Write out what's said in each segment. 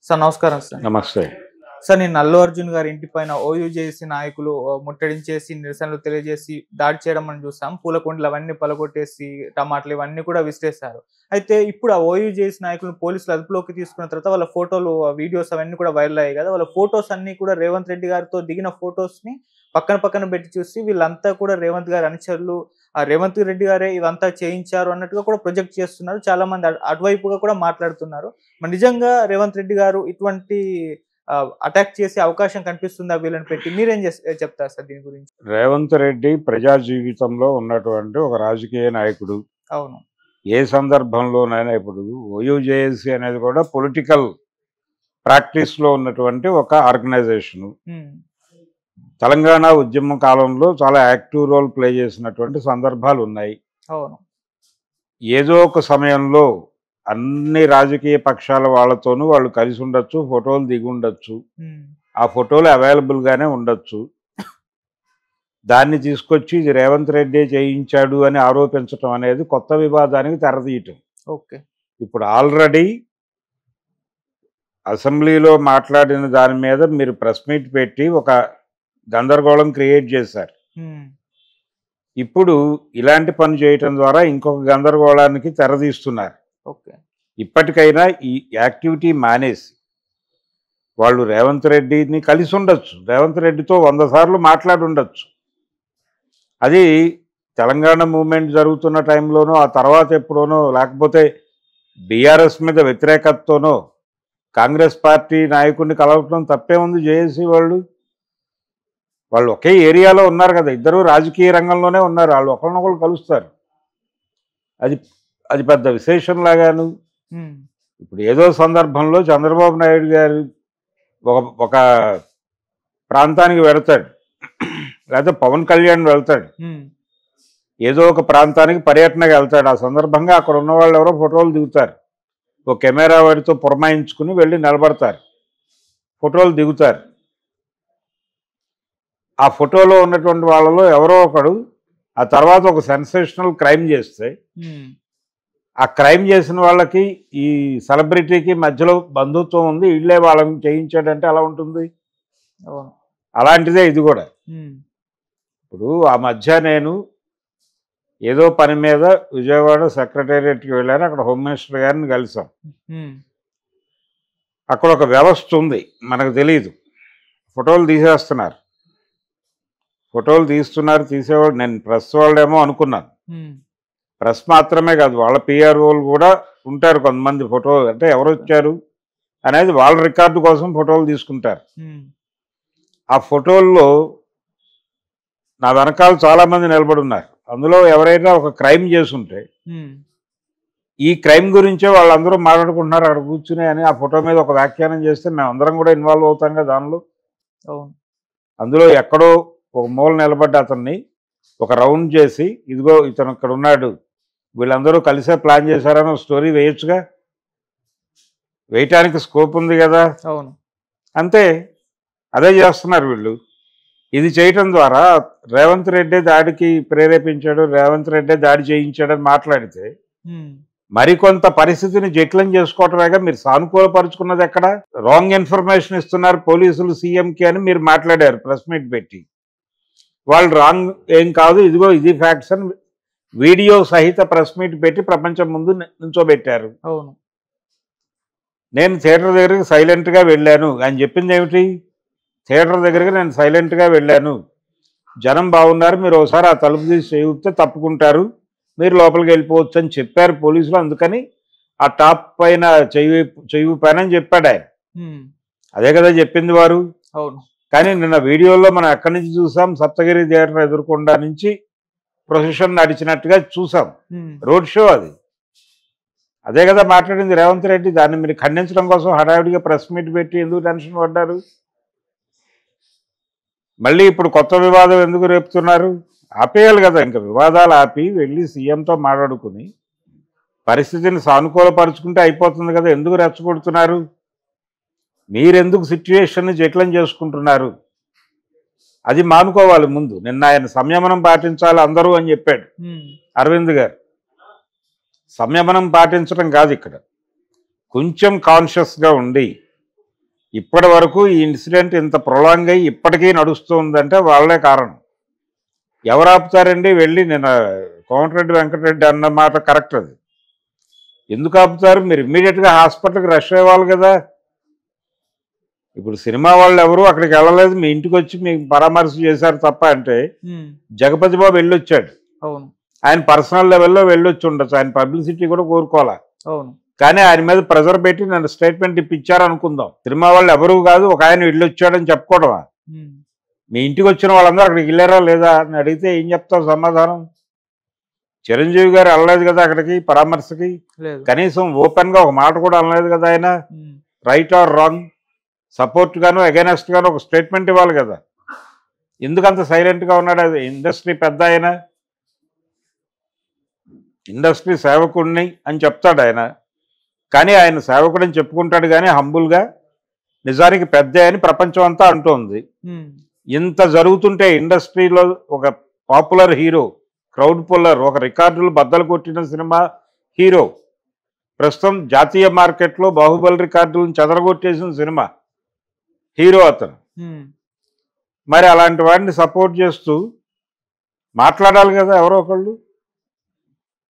Sir నమస్కారం sir. నమస్తే. Sir నేను అల్లు అర్జున్ గారి ఇంటి పైన ఓయూజేసీ నాయకులు ముట్టడించేసి నిరసనలు తెలియజేసి దాడి చేయడం మనం చూసాం. పూలకుండలు అవన్నీ పలగొట్టేసి టమాటాలు ఇవన్నీ కూడా విసిరేశారు. అయితే ఇప్పుడు ఆ ఓయూజేసీ నాయకులను పోలీసులు అదుపులోకి తీసుకున్న తర్వాత వాళ్ళ ఫోటోలు వీడియోస్ అవన్నీ కూడా వైరల్ అయ్యాయి కదా. వాళ్ళ ఫోటోస్ అన్ని కూడా రేవంత్ రెడ్డి గారితో దిగిన ఫోటోస్ ని పక్కన పెట్టి చూసి వీళ్ళంతా కూడా రేవంత్ గారి అనుచరులు, రేవంత్ రెడ్డి గారే ఇదంతా చేయించారు అన్నట్టుగా కూడా ప్రొజెక్ట్ చేస్తున్నారు. చాలా మంది అటువైపుగా కూడా మాట్లాడుతున్నారు. మరి నిజంగా రేవంత్ రెడ్డి గారు ఇటువంటి అటాక్ చేసే అవకాశం కనిపిస్తుందా వీళ్ళని పెట్టి? మీరేం చెప్తారు సార్ దీని గురించి? రేవంత్ రెడ్డి ప్రజా జీవితంలో ఉన్నటువంటి ఒక రాజకీయ నాయకుడు. అవును. ఏ సందర్భంలోనైనా ఇప్పుడు ఓయూజేఏసీ అనేది కూడా పొలిటికల్ ప్రాక్టీస్ లో ఉన్నటువంటి ఒక ఆర్గనైజేషన్. తెలంగాణ ఉద్యమ కాలంలో చాలా యాక్టివ్ రోల్ ప్లే చేసినటువంటి సందర్భాలు ఉన్నాయి. అవును. ఏదో ఒక సమయంలో అన్ని రాజకీయ పక్షాల వాళ్ళతోనూ వాళ్ళు కలిసి ఉండొచ్చు, ఫోటోలు దిగి ఉండొచ్చు, ఆ ఫోటోలు అవైలబుల్ గానే ఉండొచ్చు. దాన్ని తీసుకొచ్చి ఇది రేవంత్ రెడ్డి చేయించాడు అని ఆరోపించడం అనేది కొత్త వివాదానికి తెరదీయటం. ఓకే. ఇప్పుడు ఆల్రెడీ అసెంబ్లీలో మాట్లాడిన దాని మీద మీరు ప్రెస్ మీట్ పెట్టి ఒక గందరగోళం క్రియేట్ చేశారు. ఇప్పుడు ఇలాంటి పని చేయటం ద్వారా ఇంకొక గందరగోళానికి తెరదీస్తున్నారు. ఇప్పటికైనా ఈ యాక్టివిటీ మానేసి వాళ్ళు రేవంత్ రెడ్డిని కలిసి ఉండొచ్చు, రేవంత్ రెడ్డితో 100 సార్లు మాట్లాడి ఉండొచ్చు. అది తెలంగాణ మూవ్మెంట్ జరుగుతున్న టైంలోనో ఆ తర్వాత ఎప్పుడోనో, లేకపోతే బీఆర్ఎస్ మీద వ్యతిరేకతతోనో కాంగ్రెస్ పార్టీ నాయకుడిని కలవటం తప్పే ఉంది. జేఏసీ వాళ్ళు ఒకే ఏరియాలో ఉన్నారు కదా, ఇద్దరు రాజకీయ రంగంలోనే ఉన్నారు, వాళ్ళు ఒకరినొకరు కలుస్తారు. అది పెద్ద విశేషంలాగాను. ఇప్పుడు ఏదో సందర్భంలో చంద్రబాబు నాయుడు గారు ఒక ప్రాంతానికి వెళతాడు, లేకపోతే పవన్ కళ్యాణ్ వెళ్తాడు, ఏదో ఒక ప్రాంతానికి పర్యటనకు వెళ్తాడు. ఆ సందర్భంగా అక్కడ ఉన్న వాళ్ళు ఎవరో ఫోటోలు దిగుతారు, ఒక కెమెరా వాడితో పురమాయించుకుని వెళ్ళి నిలబడతారు, ఫోటోలు దిగుతారు. ఆ ఫోటోలో ఉన్నటువంటి వాళ్ళలో ఎవరో ఒకడు ఆ తర్వాత ఒక సెన్సేషనల్ క్రైమ్ చేస్తే ఆ క్రైమ్ చేసిన వాళ్ళకి ఈ సెలబ్రిటీకి మధ్యలో బంధుత్వం ఉంది, వీళ్ళే వాళ్ళని చేయించాడంటే ఎలా ఉంటుంది? అలాంటిదే ఇది కూడా. ఇప్పుడు ఆ మధ్య నేను ఏదో పని మీద విజయవాడ సెక్రటేరియట్కి వెళ్ళాను, అక్కడ హోమ్ మినిస్టర్ గారిని కలిసాం. అక్కడ ఒక వ్యవస్థ ఉంది, మనకు తెలియదు. ఫోటోలు తీసేస్తున్నారు, ఫోటోలు తీసేవాడు. నేను ప్రెస్ వాళ్ళేమో అనుకున్నాను. ప్రెస్ మాత్రమే కాదు, వాళ్ళ పిఆర్ఓలు కూడా ఉంటారు కొంతమంది. ఫోటో అంటే ఎవరు వచ్చారు అనేది వాళ్ళ రికార్డు కోసం ఫోటోలు తీసుకుంటారు. ఆ ఫోటోల్లో నా వెనకాల చాలామంది నిలబడి ఉన్నారు. అందులో ఎవరైనా ఒక క్రైమ్ చేసుంటే ఈ క్రైమ్ గురించే వాళ్ళందరూ మాట్లాడుకుంటున్నారు అక్కడ కూర్చుని అని ఆ ఫోటో మీద ఒక వ్యాఖ్యానం చేస్తే మేమందరం కూడా ఇన్వాల్వ్ అవుతాం కదా దానిలో. అందులో ఎక్కడో ఒక మూల నిలబడ్డ అతన్ని ఒక రౌండ్ చేసి, ఇదిగో ఇతను ఇక్కడ ఉన్నాడు, వీళ్ళందరూ కలిసే ప్లాన్ చేశారని ఒక స్టోరీ వేయొచ్చుగా. వేయటానికి స్కోప్ ఉంది కదా. అవును. అంతే, అదే చేస్తున్నారు వీళ్ళు. ఇది చేయటం ద్వారా రేవంత్ రెడ్డి దాడికి ప్రేరేపించాడు, రేవంత్ రెడ్డి దాడి చేయించాడని మాట్లాడితే మరికొంత పరిస్థితిని జటిలం చేసుకోవటమేగా. మీరు సానుకూలపరుచుకున్నది ఎక్కడ? రాంగ్ ఇన్ఫర్మేషన్ ఇస్తున్నారు పోలీసులు సీఎంకి అని మీరు మాట్లాడారు ప్రెస్ మీట్ పెట్టి. వాళ్ళు రాంగ్ ఏం కాదు, ఇదిగో ఇది ఫ్యాక్ట్స్ అని వీడియో సహిత ప్రెస్ మీట్ పెట్టి ప్రపంచం ముందు నుంచోబెట్టారు. అవును. నేను థియేటర్ దగ్గరికి సైలెంట్గా వెళ్ళాను అని చెప్పింది ఏమిటి? థియేటర్ దగ్గరికి నేను సైలెంట్గా వెళ్ళాను, జనం బాగున్నారు, మీరు ఒకసారి ఆ తలుపు తీసి చేయిస్తే తప్పుకుంటారు, మీరు లోపలికి వెళ్ళిపోవచ్చు అని చెప్పారు పోలీసులు. అందుకని ఆ టాప్ పైన చెయ్యి పైన అని చెప్పాడు ఆయన. అదే కదా చెప్పింది వారు. అవును. కానీ నిన్న వీడియోలో మనం ఎక్కడి నుంచి చూసాం? సప్తగిరి థియేటర్ ఎదురుకొండ నుంచి ప్రొసెషన్ నడిచినట్టుగా చూసాం, రోడ్ షో అది. అదే కదా మాట్లాడింది రేవంత్ రెడ్డి. దాన్ని మీరు ఖండించడం కోసం హడావిడిగా ప్రెస్ మీట్ పెట్టి ఎందుకు టెన్షన్ పడ్డారు? మళ్ళీ ఇప్పుడు కొత్త వివాదం ఎందుకు రేపుతున్నారు? ఆపేయాలి కదా, ఇంకా వివాదాలు ఆపి వెళ్ళి సీఎంతో మాట్లాడుకుని పరిస్థితిని సానుకూలపరుచుకుంటే అయిపోతుంది కదా. ఎందుకు రెచ్చగొడుతున్నారు? మీరెందుకు సిచ్యువేషన్ని జటిలం చేసుకుంటున్నారు? అది మానుకోవాలి ముందు. నిన్న ఆయన సంయమనం పాటించాలి అందరూ అని చెప్పాడు అరవింద్ గారు. సంయమనం పాటించడం కాదు ఇక్కడ, కొంచెం కాన్షియస్గా ఉండి ఇప్పటి వరకు ఈ ఇన్సిడెంట్ ఇంత ప్రొలాంగ్ అయ్యి ఇప్పటికీ నడుస్తుందంటే వాళ్ళే కారణం. ఎవరు ఆపుతారండి? వెళ్ళి నేను కోమటిరెడ్డి వెంకటరెడ్డి అన్న మాట కరెక్ట్. అది ఎందుకు ఆపుతారు? మీరు ఇమ్మీడియట్గా హాస్పిటల్కి రష్ అయ్యేవాళ్ళు కదా. ఇప్పుడు సినిమా వాళ్ళు ఎవరు అక్కడికి వెళ్ళలేదు, మీ ఇంటికి వచ్చి మీకు పరామర్శ చేశారు తప్ప. అంటే జగపతి బాబు వెళ్ళొచ్చాడు, ఆయన పర్సనల్ లెవెల్లో వెళ్ళొచ్చి ఉండొచ్చు, ఆయన పబ్లిసిటీ కూడా కోరుకోవాలా. కానీ ఆయన మీద ప్రెజర్ పెట్టి నన్ను స్టేట్మెంట్ ఇప్పించారు అనుకుందాం. సినిమా వాళ్ళు ఎవరు కాదు, ఒక ఆయన వెళ్ళొచ్చాడని చెప్పుకోవడమా? మీ ఇంటికి వచ్చిన వాళ్ళందరూ అక్కడికి వెళ్ళారా లేదా అని అడిగితే ఏం చెప్తారు సమాధానం? చిరంజీవి గారు వెళ్ళలేదు కదా అక్కడికి పరామర్శకి, కనీసం ఓపెన్ గా ఒక మాట కూడా అనలేదు కదా ఆయన. రైట్ ఆర్ రాంగ్, సపోర్ట్ గాను అగైనెస్ట్ గాను ఒక స్టేట్మెంట్ ఇవ్వాలి కదా. ఎందుకంత సైలెంట్ గా ఉన్నాడు? అది ఇండస్ట్రీ పెద్ద ఆయన, ఇండస్ట్రీ సేవకుడిని అని చెప్తాడు ఆయన. కానీ ఆయన సేవకుడని చెప్పుకుంటాడు కానీ హంబుల్గా నిజానికి పెద్ద అని ప్రపంచం అంతా అంటోంది. ఇంత జరుగుతుంటే ఇండస్ట్రీలో ఒక పాపులర్ హీరో, క్రౌడ్ పుల్లర్, ఒక రికార్డులు బద్దలు కొట్టిన సినిమా హీరో, ప్రస్తుతం జాతీయ మార్కెట్లో బాహుబలి రికార్డులను చెదరగొట్టేసిన సినిమా హీరో అతను. మరి అలాంటి వాడిని సపోర్ట్ చేస్తూ మాట్లాడాలి కదా ఎవరో ఒకళ్ళు.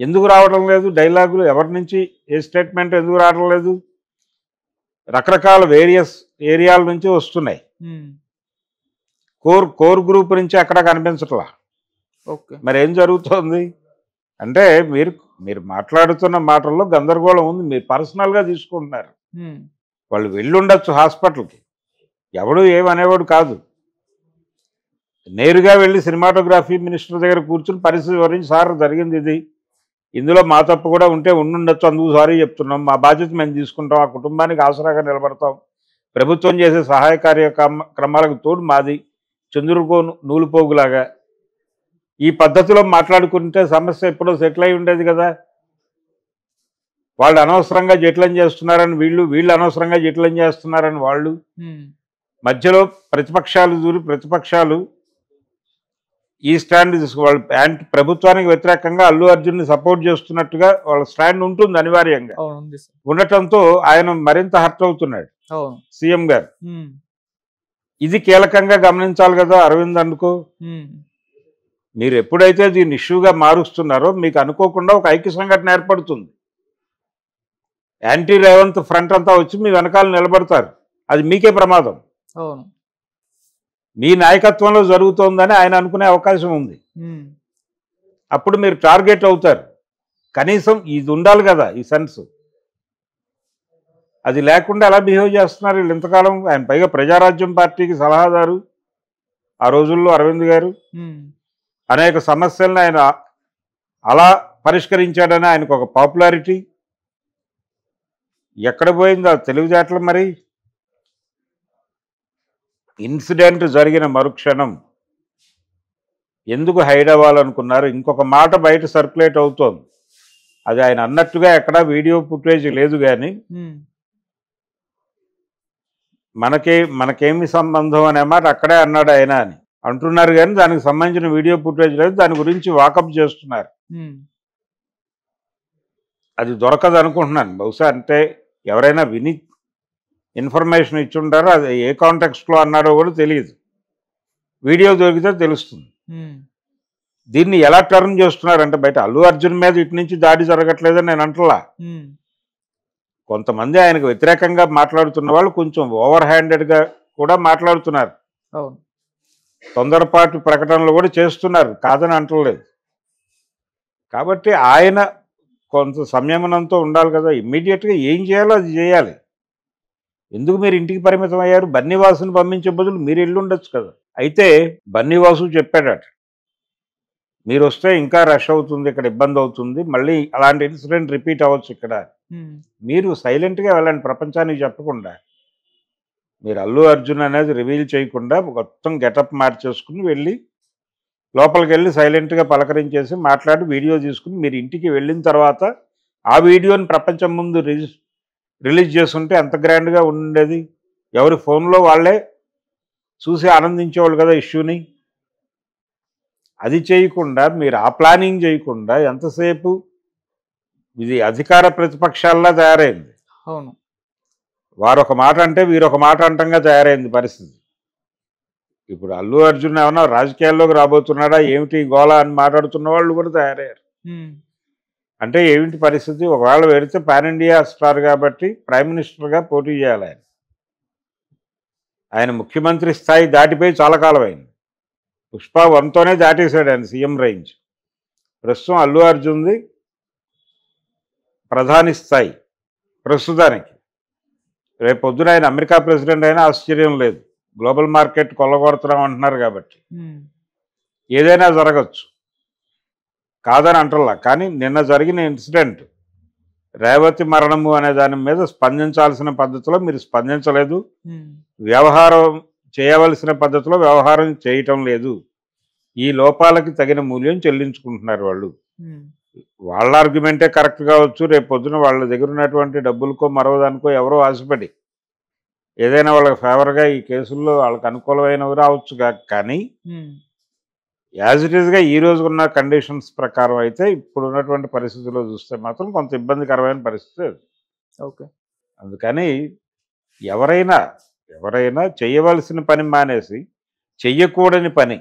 ఎందుకు రావడం లేదు డైలాగులు? ఎవరి నుంచి ఏ స్టేట్మెంట్ ఎందుకు రావడం లేదు? రకరకాల వేరియస్ ఏరియాల నుంచి వస్తున్నాయి, కోర్ గ్రూప్ నుంచి అక్కడ కనిపించట్లా. మరి ఏం జరుగుతోంది అంటే మీరు మాట్లాడుతున్న మాటల్లో గందరగోళం ఉంది. మీరు పర్సనల్గా తీసుకుంటున్నారు. వాళ్ళు వెళ్ళుండొచ్చు హాస్పిటల్కి, ఎవడు ఏమనేవాడు కాదు. నేరుగా వెళ్ళి సినిమాటోగ్రఫీ మినిస్టర్ దగ్గర కూర్చుని పరిస్థితి వివరించి, సార్ జరిగింది ఇది, ఇందులో మా తప్పు కూడా ఉంటే ఉండుండొచ్చు, అందుకు సారీ చెప్తున్నాం, మా బాధ్యత మేము తీసుకుంటాం, ఆ కుటుంబానికి ఆసరాగా నిలబడతాం, ప్రభుత్వం చేసే సహాయ కార్యక్రమాలకు తోడు మాది చంద్రుకో నూలుపోగులాగా ఈ పద్ధతిలో మాట్లాడుకుంటే సమస్య ఎప్పుడో సెటిల్ అయి ఉండేది కదా. వాళ్ళు అనవసరంగా జటిలం చేస్తున్నారని వీళ్ళు అనవసరంగా జటిలం చేస్తున్నారని వాళ్ళు, మధ్యలో ప్రతిపక్షాలు ఈ స్టాండ్ తీసుకోవాలి. ప్రభుత్వానికి వ్యతిరేకంగా అల్లు అర్జున్ని సపోర్ట్ చేస్తున్నట్టుగా వాళ్ళ స్టాండ్ ఉంటుంది అనివార్యంగా. ఉండటంతో ఆయన మరింత హర్ట్ అవుతున్నాడు సీఎం గారు. ఇది కీలకంగా గమనించాలి కదా అరవింద్ అనుకో. మీరు ఎప్పుడైతే దీన్ని ఇష్యూగా మారుస్తున్నారో మీకు అనుకోకుండా ఒక ఐక్య సంఘటన ఏర్పడుతుంది. యాంటీ రేవంత్ ఫ్రంట్ అంతా వచ్చి మీ వెనకాల నిలబడతారు. అది మీకే ప్రమాదం. మీ నాయకత్వంలో జరుగుతోందని ఆయన అనుకునే అవకాశం ఉంది. అప్పుడు మీరు టార్గెట్ అవుతారు. కనీసం ఇది ఉండాలి కదా, ఈ సెన్స్. అది లేకుండా ఎలా బిహేవ్ చేస్తున్నారు వీళ్ళు ఇంతకాలం. ఆయన పైగా ప్రజారాజ్యం పార్టీకి సలహాదారు ఆ రోజుల్లో అరవింద్ గారు. అనేక సమస్యలను ఆయన అలా పరిష్కరించాడని ఆయనకు ఒక పాపులారిటీ. ఎక్కడ పోయింది ఆ తెలివితేటలు? మరి ఇన్సిడెంట్ జరిగిన మరుక్షణం ఎందుకు హైడ్ అవ్వాలనుకున్నారు? ఇంకొక మాట బయట సర్క్యులేట్ అవుతోంది, అది ఆయన అన్నట్టుగా ఎక్కడా వీడియో ఫుటేజ్ లేదు, కానీ మనకేమి సంబంధం అనే మాట అక్కడే అన్నాడు ఆయన అని అంటున్నారు. కానీ దానికి సంబంధించిన వీడియో ఫుటేజ్ లేదు. దాని గురించి వాకప్ చేస్తున్నారు. అది దొరకదు అనుకుంటున్నాను బహుశా. అంటే ఎవరైనా విని ఇన్ఫర్మేషన్ ఇచ్చుంటారో, అది ఏ కాంటెక్స్ట్లో అన్నాడో కూడా తెలియదు. వీడియో దొరికితే తెలుస్తుంది. దీన్ని ఎలా టర్న్ చేస్తున్నారంటే, బయట అల్లు అర్జున్ మీద ఇటు నుంచి దాడి జరగట్లేదని నేను అంటలా. కొంతమంది ఆయనకు వ్యతిరేకంగా మాట్లాడుతున్న వాళ్ళు కొంచెం ఓవర్ హ్యాండెడ్గా కూడా మాట్లాడుతున్నారు. తొందరపాటు ప్రకటనలు కూడా చేస్తున్నారు, కాదని అంటలేదు. కాబట్టి ఆయన కొంత సంయమనంతో ఉండాలి కదా. ఇమ్మీడియట్గా ఏం చేయాలో అది చేయాలి. ఎందుకు మీరు ఇంటికి పరిమితం అయ్యారు? బన్నీవాసుని పంపించే బదులు మీరు వెళ్ళుండొచ్చు కదా. అయితే బన్నీవాసు చెప్పాడట, మీరు వస్తే ఇంకా రష్ అవుతుంది, ఇక్కడ ఇబ్బంది అవుతుంది, మళ్ళీ అలాంటి ఇన్సిడెంట్ రిపీట్ అవ్వచ్చు ఇక్కడ. మీరు సైలెంట్గా వెళ్ళండి, ప్రపంచానికి చెప్పకుండా. మీరు అల్లు అర్జున్ అనేది రివీల్ చేయకుండా మొత్తం గెటప్ మార్చేసుకుని వెళ్ళి లోపలికి వెళ్ళి సైలెంట్గా పలకరించేసి మాట్లాడి వీడియో తీసుకుని మీరు ఇంటికి వెళ్ళిన తర్వాత ఆ వీడియోని ప్రపంచం ముందు రిలీజ్ చేస్తుంటే ఎంత గ్రాండ్గా ఉండేది. ఎవరి ఫోన్లో వాళ్ళే చూసి ఆనందించేవాళ్ళు కదా ఇష్యూని. అది చేయకుండా మీరు ఆ ప్లానింగ్ చేయకుండా ఎంతసేపు ఇది అధికార ప్రతిపక్షాల్లా తయారైంది. వారు ఒక మాట అంటే వీరు ఒక మాట అంటంగా తయారైంది పరిస్థితి. ఇప్పుడు అల్లు అర్జున్ ఏమన్నా రాజకీయాల్లోకి రాబోతున్నాడా ఏమిటి గోళ అని మాట్లాడుతున్న వాళ్ళు కూడా తయారయ్యారు. అంటే ఏమిటి పరిస్థితి? ఒకవేళ పెడితే పాన్ ఇండియా స్టార్ కాబట్టి ప్రైమ్ మినిస్టర్గా పోటీ చేయాలి ఆయన. ఆయన ముఖ్యమంత్రి స్థాయి దాటిపోయి చాలా కాలం అయింది. పుష్ప 1తోనే దాటేశాడు ఆయన సీఎం రేంజ్. ప్రస్తుతం అల్లు అర్జున్ది ప్రధాని స్థాయి ప్రస్తుతానికి. రేపు పొద్దున ఆయన అమెరికా ప్రెసిడెంట్ అయినా ఆశ్చర్యం లేదు. గ్లోబల్ మార్కెట్ కొల్లగొడుతున్నాం అంటున్నారు కాబట్టి ఏదైనా జరగచ్చు, కాదని అంటల్లా. కానీ నిన్న జరిగిన ఇన్సిడెంట్ రేవతి మరణము అనే దాని మీద స్పందించాల్సిన పద్ధతిలో మీరు స్పందించలేదు, వ్యవహారం చేయవలసిన పద్ధతిలో వ్యవహారం చేయటం లేదు. ఈ లోపాలకి తగిన మూల్యం చెల్లించుకుంటున్నారు వాళ్ళు. వాళ్ళ ఆర్గ్యుమెంటే కరెక్ట్ కావచ్చు. రేపు పొద్దున వాళ్ళ దగ్గర ఉన్నటువంటి డబ్బులకో మరో దానికో ఎవరో ఆశపడి ఏదైనా వాళ్ళకి ఫేవర్గా ఈ కేసుల్లో వాళ్ళకి అనుకూలమైనవి రావచ్చు. కానీ యాజ్ ఇట్ ఈస్గా ఈ రోజు ఉన్న కండిషన్స్ ప్రకారం అయితే ఇప్పుడు ఉన్నటువంటి పరిస్థితుల్లో చూస్తే మాత్రం కొంత ఇబ్బందికరమైన పరిస్థితి అది. ఓకే. అందుకని ఎవరైనా చేయవలసిన పని మానేసి చెయ్యకూడని పని